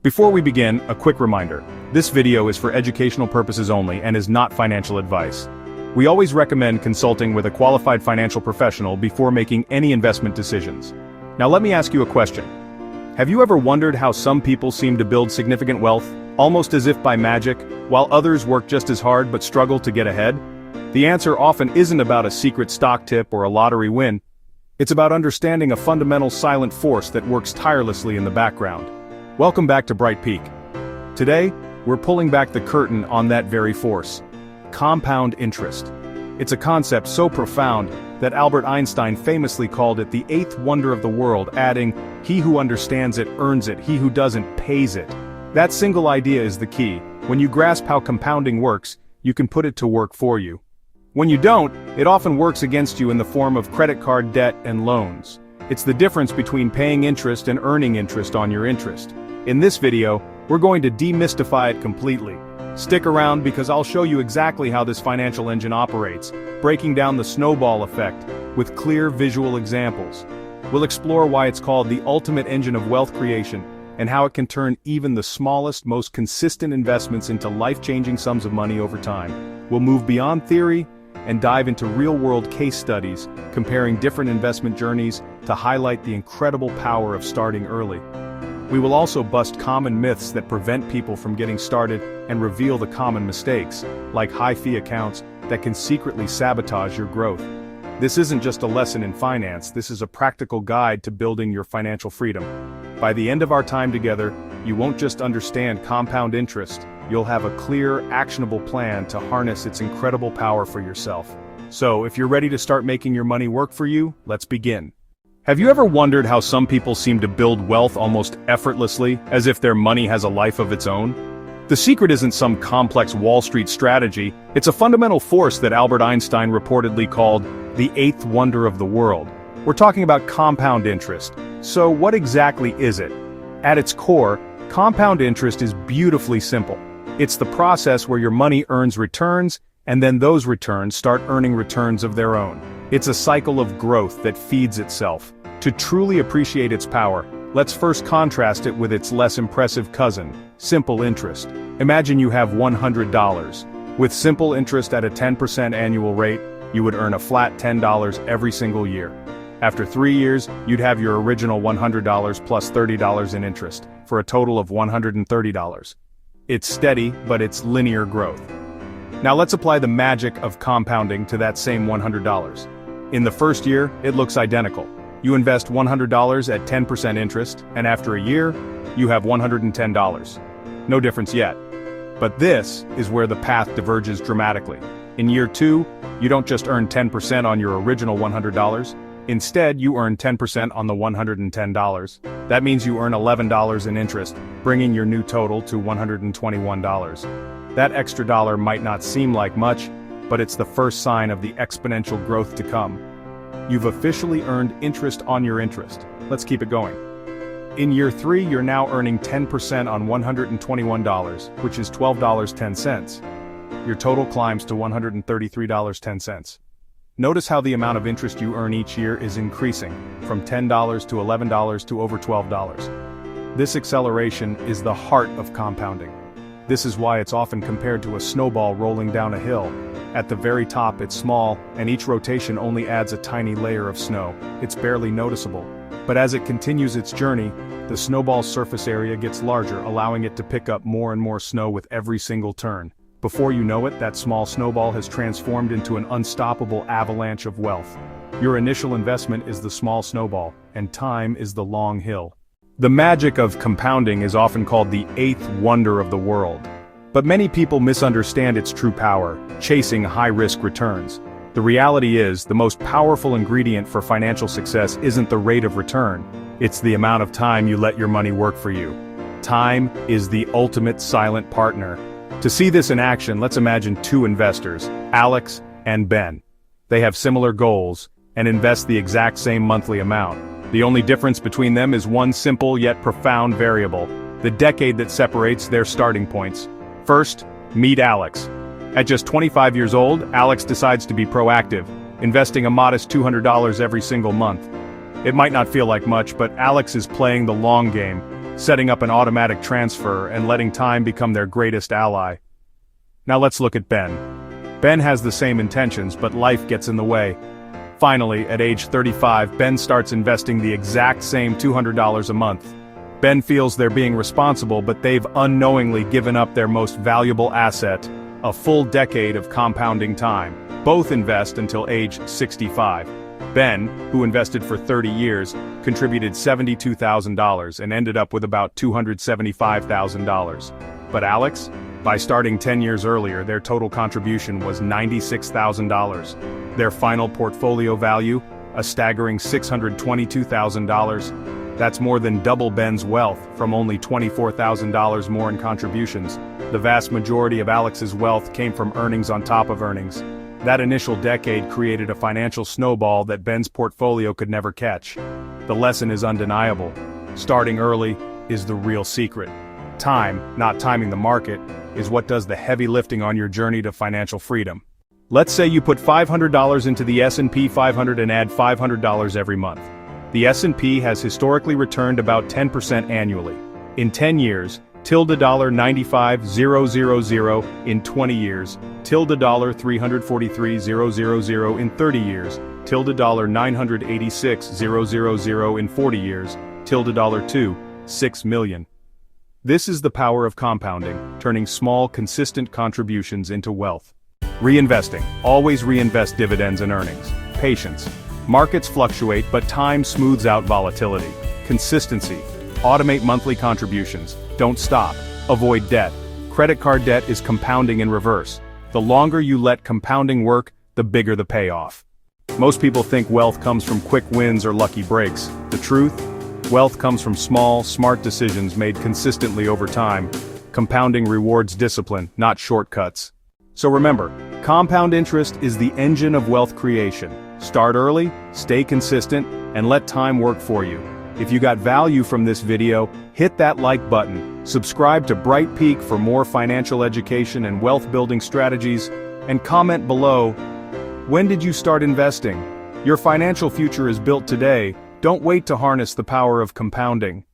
Before we begin, a quick reminder. This video is for educational purposes only and is not financial advice. We always recommend consulting with a qualified financial professional before making any investment decisions. Now let me ask you a question. Have you ever wondered how some people seem to build significant wealth, almost as if by magic, while others work just as hard but struggle to get ahead? The answer often isn't about a secret stock tip or a lottery win. It's about understanding a fundamental silent force that works tirelessly in the background. Welcome back to Bright Peak. Today, we're pulling back the curtain on that very force. Compound interest. It's a concept so profound that Albert Einstein famously called it the eighth wonder of the world, adding, "He who understands it earns it, he who doesn't pays it." That single idea is the key. When you grasp how compounding works, you can put it to work for you. When you don't, it often works against you in the form of credit card debt and loans. It's the difference between paying interest and earning interest on your interest. In this video, we're going to demystify it completely. Stick around because I'll show you exactly how this financial engine operates, breaking down the snowball effect with clear visual examples. We'll explore why it's called the ultimate engine of wealth creation and how it can turn even the smallest, most consistent investments into life-changing sums of money over time. We'll move beyond theory and dive into real-world case studies, comparing different investment journeys to highlight the incredible power of starting early. We will also bust common myths that prevent people from getting started and reveal the common mistakes, like high-fee accounts, that can secretly sabotage your growth. This isn't just a lesson in finance, this is a practical guide to building your financial freedom. By the end of our time together, you won't just understand compound interest, you'll have a clear, actionable plan to harness its incredible power for yourself. So, if you're ready to start making your money work for you, let's begin. Have you ever wondered how some people seem to build wealth almost effortlessly, as if their money has a life of its own? The secret isn't some complex Wall Street strategy, it's a fundamental force that Albert Einstein reportedly called the eighth wonder of the world. We're talking about compound interest. So what exactly is it? At its core, compound interest is beautifully simple. It's the process where your money earns returns, and then those returns start earning returns of their own. It's a cycle of growth that feeds itself. To truly appreciate its power, let's first contrast it with its less impressive cousin, simple interest. Imagine you have $100. With simple interest at a 10% annual rate, you would earn a flat $10 every single year. After 3 years, you'd have your original $100 plus $30 in interest, for a total of $130. It's steady, but it's linear growth. Now let's apply the magic of compounding to that same $100. In the first year, it looks identical. You invest $100 at 10% interest, and after a year, you have $110. No difference yet. But this is where the path diverges dramatically. In year 2, you don't just earn 10% on your original $100. Instead, you earn 10% on the $110. That means you earn $11 in interest, bringing your new total to $121. That extra dollar might not seem like much, but it's the first sign of the exponential growth to come. You've officially earned interest on your interest. Let's keep it going. In year 3, you're now earning 10% on $121, which is $12.10. Your total climbs to $133.10. Notice how the amount of interest you earn each year is increasing, from $10 to $11 to over $12. This acceleration is the heart of compounding. This is why it's often compared to a snowball rolling down a hill. At the very top it's small, and each rotation only adds a tiny layer of snow. It's barely noticeable. But as it continues its journey, the snowball's surface area gets larger, allowing it to pick up more and more snow with every single turn. Before you know it, that small snowball has transformed into an unstoppable avalanche of wealth. Your initial investment is the small snowball, and time is the long hill. The magic of compounding is often called the eighth wonder of the world. But many people misunderstand its true power, chasing high-risk returns. The reality is, the most powerful ingredient for financial success isn't the rate of return, it's the amount of time you let your money work for you. Time is the ultimate silent partner. To see this in action, let's imagine two investors, Alex and Ben. They have similar goals, and invest the exact same monthly amount. The only difference between them is one simple yet profound variable, the decade that separates their starting points. First, meet Alex. At just 25 years old, Alex decides to be proactive, investing a modest $200 every single month. It might not feel like much, but Alex is playing the long game, setting up an automatic transfer and letting time become their greatest ally. Now let's look at Ben. Ben has the same intentions, but life gets in the way. Finally, at age 35, Ben starts investing the exact same $200 a month. Ben feels they're being responsible, but they've unknowingly given up their most valuable asset, a full decade of compounding time. Both invest until age 65. Ben, who invested for 30 years, contributed $72,000 and ended up with about $275,000. But Alex? By starting 10 years earlier, their total contribution was $96,000. Their final portfolio value? A staggering $622,000. That's more than double Ben's wealth, from only $24,000 more in contributions. The vast majority of Alex's wealth came from earnings on top of earnings. That initial decade created a financial snowball that Ben's portfolio could never catch. The lesson is undeniable. Starting early is the real secret. Time, not timing the market, is what does the heavy lifting on your journey to financial freedom. Let's say you put $500 into the S&P 500 and add $500 every month. The S&P has historically returned about 10% annually. In 10 years, $95,000 in 20 years, $343,000 in 30 years, $986,000 in 40 years, $6 million. This is the power of compounding, turning small, consistent contributions into wealth. Reinvesting. Always reinvest dividends and earnings. Patience. Markets fluctuate, but time smooths out volatility. Consistency. Automate monthly contributions. Don't stop. Avoid debt. Credit card debt is compounding in reverse. The longer you let compounding work, the bigger the payoff. Most people think wealth comes from quick wins or lucky breaks. The truth? Wealth comes from small, smart decisions made consistently over time. Compounding rewards discipline, not shortcuts. So remember, compound interest is the engine of wealth creation. Start early, stay consistent, and let time work for you. If you got value from this video, hit that like button, subscribe to Bright Peak for more financial education and wealth-building strategies, and comment below, when did you start investing? Your financial future is built today. Don't wait to harness the power of compounding.